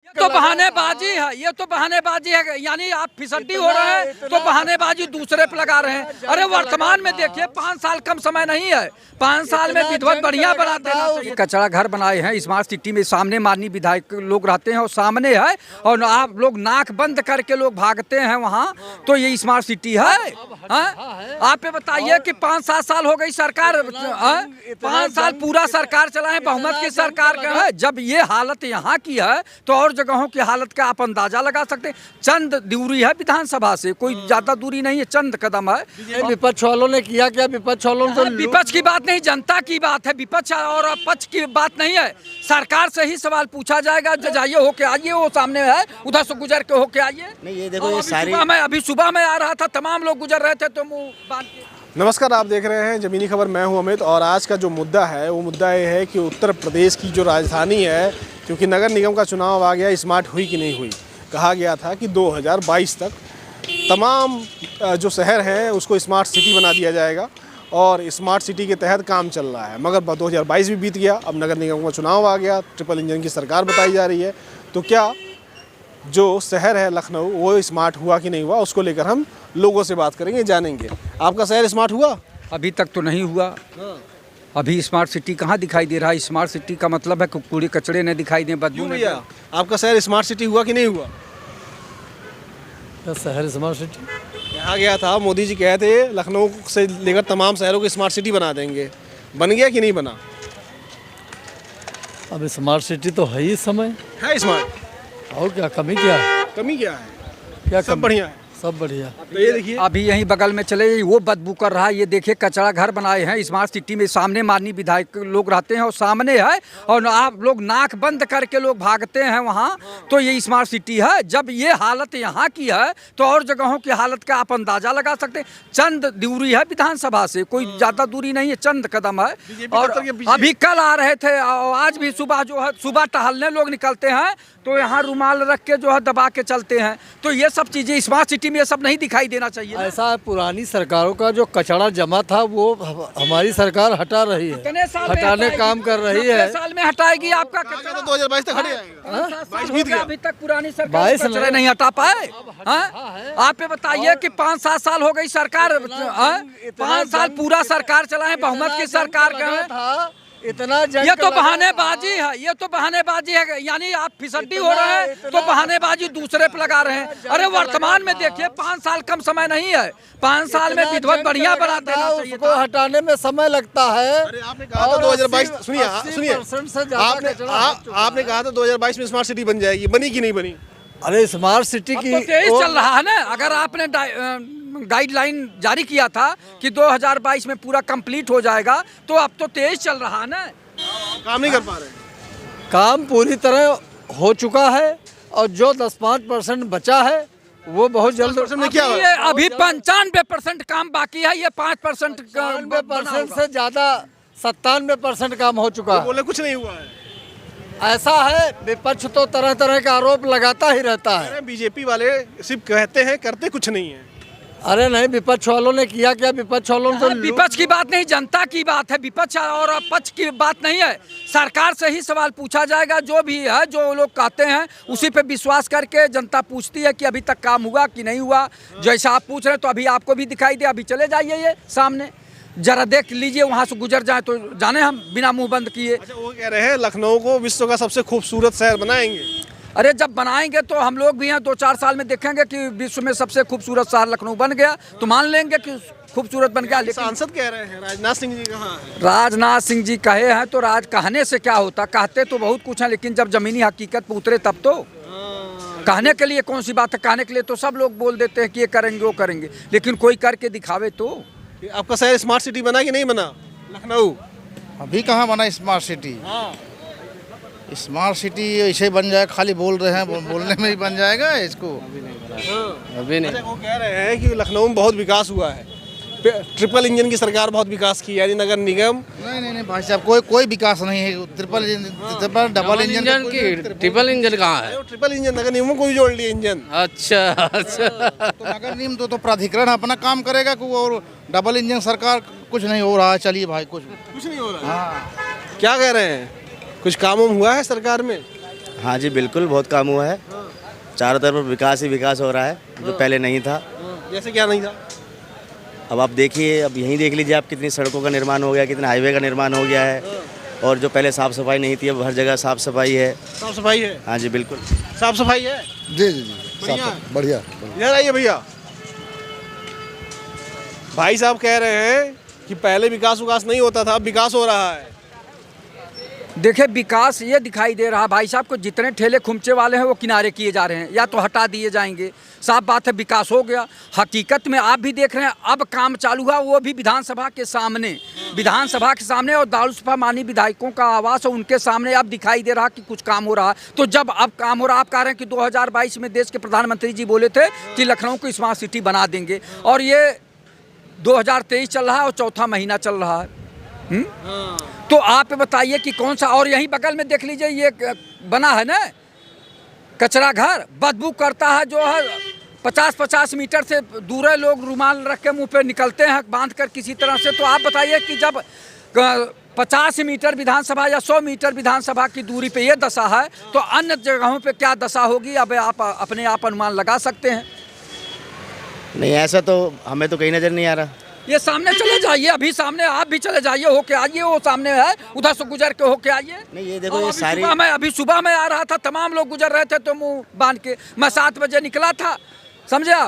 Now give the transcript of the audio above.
तो बहानेबाजी है, ये तो बहानेबाजी है। यानी आप फिसड्डी हो रहे हैं तो बहानेबाजी दूसरे पे लगा रहे हैं। अरे वर्तमान में देखिए 5 साल कम समय नहीं है, 5 साल में विधिवत बढ़िया बना देना चाहिए। कचरा घर बनाए हैं स्मार्ट सिटी में, सामने माननीय विधायक लोग रहते हैं और सामने है, और आप लोग नाक बंद करके लोग भागते हैं वहाँ, तो ये स्मार्ट सिटी है? आप ये बताइए कि 5-7 साल हो गई सरकार, 5 साल पूरा सरकार चला है, बहुमत की सरकार का है। जब ये हालत यहाँ की है तो और जगहों की हालत का आप अंदाजा लगा सकते हैं। चंद दूरी है विधानसभा से, कोई ज्यादा दूरी नहीं है, चंद कदम है। विपक्ष वालों ने किया क्या? विपक्ष वालों ने तो विपक्ष की बात नहीं, जनता की बात है। विपक्ष और पक्ष की बात नहीं है, सरकार से ही सवाल पूछा जाएगा। जाइए होके आइए, वो सामने है, उधर से गुजर के होके आइए। नहीं ये देखो, ये सारी अभी सुबह में आ रहा था, तमाम लोग गुजर रहे थे तो मुंह बांध के। नमस्कार, आप देख रहे हैं ज़मीनी खबर। मैं हूं अमित, और आज का जो मुद्दा है वो मुद्दा ये है कि उत्तर प्रदेश की जो राजधानी है, क्योंकि नगर निगम का चुनाव आ गया, स्मार्ट हुई कि नहीं हुई। कहा गया था कि 2022 तक तमाम जो शहर हैं उसको स्मार्ट सिटी बना दिया जाएगा, और स्मार्ट सिटी के तहत काम चल रहा है। मगर 2022 भी बीत गया, अब नगर निगम का चुनाव आ गया, ट्रिपल इंजन की सरकार बताई जा रही है। तो क्या जो शहर है लखनऊ वो स्मार्ट हुआ कि नहीं हुआ, उसको लेकर हम लोगों से बात करेंगे, जानेंगे। आपका शहर स्मार्ट हुआ? अभी तक तो नहीं हुआ। अभी स्मार्ट सिटी कहाँ दिखाई दे रहा है? स्मार्ट सिटी का मतलब है कि कूड़े कचड़े ने दिखाई दे, बदबू नहीं। भैया, आपका शहर स्मार्ट सिटी हुआ कि नहीं हुआ? शहर स्मार्ट सिटी कहा गया था, मोदी जी कहे थे लखनऊ से लेकर तमाम शहरों को स्मार्ट सिटी बना देंगे। बन गया कि नहीं बना? अब स्मार्ट सिटी तो है ही, समय है स्मार्ट। और क्या कमी क्या है? कमी क्या है? क्या सब बढ़िया है, सब बढ़िया। तो ये देखिए, अभी यहीं बगल में चले, वो बदबू कर रहा है। ये देखिए कचरा घर बनाए हैं स्मार्ट सिटी में, सामने माननीय विधायक लोग रहते हैं और सामने है, और आप लोग नाक बंद करके लोग भागते हैं वहाँ, तो ये स्मार्ट सिटी है। जब ये हालत यहाँ की है तो और जगहों की हालत का आप अंदाजा लगा सकते हैं। चंद दूरी है विधानसभा से, कोई ज्यादा दूरी नहीं है, चंद कदम है। और अभी कल आ रहे थे, आज भी सुबह जो है, सुबह टहलने लोग निकलते हैं तो यहाँ रुमाल रख के जो है दबा के चलते हैं। तो ये सब चीजें स्मार्ट सिटी में ये सब नहीं दिखाई देना चाहिए। ऐसा पुरानी सरकारों का जो कचरा जमा था वो हमारी सरकार हटा रही है, हटाने काम कर रही है। साल में हटाएगी आपका कचरा? 2022 तक हटे आएगा। 22 बीत गया, अभी तक पुरानी सरकार कचरा नहीं हटा पाए। आप ये बताइए कि 5-7 साल हो गई सरकार, 5 साल पूरा सरकार चला है, बहुमत की सरकार का है। इतना ये तो बहानेबाजी है, ये तो बहानेबाजी है। यानी आप फिसड्डी हो रहे हैं तो बहानेबाजी दूसरे पे लगा रहे हैं। अरे वर्तमान में देखिए 5 साल कम समय नहीं है, 5 साल में विधिवत बढ़िया बना देना चाहिए। उसको हटाने में समय लगता है। अरे आपने कहा था 2022, सुनिए आपने कहा था 2022 में स्मार्ट सिटी बन जाएगी, बनी कि नहीं बनी? अरे स्मार्ट सिटी की तो तेज चल रहा है ना। अगर आपने गाइडलाइन जारी किया था कि 2022 में पूरा कंप्लीट हो जाएगा, तो अब तो तेज चल रहा है ना। काम नहीं कर पा रहे? काम पूरी तरह हो चुका है, और जो 10-5% बचा है वो बहुत जल्द में क्या ये अभी 95% काम बाकी है। ये 5% 95% से ज्यादा 97% काम हो चुका है। बोले कुछ नहीं हुआ है। ऐसा है, विपक्ष तो तरह तरह का आरोप लगाता ही रहता है। बीजेपी वाले सिर्फ कहते हैं, करते कुछ नहीं है। अरे नहीं, विपक्ष वालों ने किया क्या? विपक्ष वालों ने तो विपक्ष की बात नहीं, जनता की बात है। विपक्ष और पक्ष की बात नहीं है, सरकार से ही सवाल पूछा जाएगा। जो भी है, जो लोग कहते हैं उसी पे विश्वास करके जनता पूछती है कि अभी तक काम हुआ कि नहीं हुआ। जैसा आप पूछ रहे हैं तो अभी आपको भी दिखाई दे, अभी चले जाइए ये सामने, जरा देख लीजिए, वहाँ से गुजर जाए तो जाने हम बिना मुंह बंद किए। अच्छा, वो कह रहे हैं लखनऊ को विश्व का सबसे खूबसूरत शहर बनाएंगे। अरे जब बनाएंगे तो हम लोग भी हैं, 2-4 साल में देखेंगे कि विश्व में सबसे खूबसूरत शहर लखनऊ बन गया, तो मान लेंगे कि खूबसूरत बन गया। लेकिन सांसद कह रहे हैं, राजनाथ सिंह जी कहाँ हैं? राजनाथ सिंह जी कहे हैं तो राज कहने से क्या होता, कहते तो बहुत कुछ है, लेकिन जब जमीनी हकीकत पे उतरे तब तो। कहने के लिए कौन सी बात है, कहने के लिए तो सब लोग बोल देते हैं कि ये करेंगे वो करेंगे, लेकिन कोई करके दिखावे तो। आपका शहर स्मार्ट सिटी बना कि नहीं बना लखनऊ? अभी कहाँ बना स्मार्ट सिटी? स्मार्ट सिटी ऐसे बन जाए, खाली बोल रहे हैं, बोलने में ही बन जाएगा इसको? अभी नहीं। वो कह रहे हैं कि लखनऊ में बहुत विकास हुआ है, ट्रिपल इंजन की सरकार बहुत विकास की, यानी नगर निगम। नहीं भाई साहब, कोई विकास नहीं है। डबल इंजन की ट्रिपल इंजन कहाँ है? ट्रिपल इंजन नगर निगम को भी जोड़ लिया इंजन। अच्छा तो नगर निगम तो प्राधिकरण अपना काम करेगा, और डबल इंजन सरकार कुछ नहीं हो रहा है। चलिए भाई, कुछ नहीं हो रहा है। क्या कह रहे हैं, कुछ काम हुआ है सरकार में? हाँ जी बिल्कुल, बहुत काम हुआ है। चारों तरफ विकास ही विकास हो रहा है, जो पहले नहीं था। जैसे क्या नहीं था? अब आप देखिए, अब यहीं देख लीजिए आप, कितनी सड़कों का निर्माण हो गया, कितने हाईवे का निर्माण हो गया है। और जो पहले साफ़ सफाई नहीं थी, अब हर जगह साफ़ सफाई है। साफ सफाई है? हाँ जी बिल्कुल। साफ सफाई है? जी जी जी बढ़िया बढ़िया। इधर आइए भैया। भाई साहब कह रहे हैं कि पहले विकास नहीं होता था, अब विकास हो रहा है। देखिए विकास ये दिखाई दे रहा है भाई साहब को, जितने ठेले खुमचे वाले हैं वो किनारे किए जा रहे हैं या तो हटा दिए जाएंगे। साफ बात है, विकास हो गया। हकीकत में आप भी देख रहे हैं, अब काम चालू हुआ, वो भी विधानसभा के सामने। विधानसभा के सामने और दारुसफा मानी विधायकों का आवास है, उनके सामने अब दिखाई दे रहा कि कुछ काम हो रहा है। तो जब अब काम हो रहा, आप कह रहे हैं कि 2022 में देश के प्रधानमंत्री जी बोले थे कि लखनऊ को स्मार्ट सिटी बना देंगे, और ये 2023 चल रहा है और चौथा महीना चल रहा है। तो आप बताइए कि कौन सा। और यहीं बगल में देख लीजिए, ये बना है ना कचरा घर, बदबू करता है, जो है 50-50 मीटर से दूर लोग रुमाल रख के मुंह पे निकलते हैं बांध कर किसी तरह से। तो आप बताइए कि जब 50 मीटर विधानसभा या 100 मीटर विधानसभा की दूरी पे ये दशा है, तो अन्य जगहों पे क्या दशा होगी, अब आप अपने आप अनुमान लगा सकते हैं। नहीं, ऐसा तो हमें तो कहीं नज़र नहीं आ रहा। ये सामने चले जाइए, अभी सामने आप भी चले जाइए, होके आइए, वो सामने है, उधर से गुजर के होके आइए। नहीं, ये देखो, ये सारी अभी सुबह में आ रहा था, तमाम लोग गुजर रहे थे तो मुंह बांध के। मैं 7 बजे निकला था, समझे आप,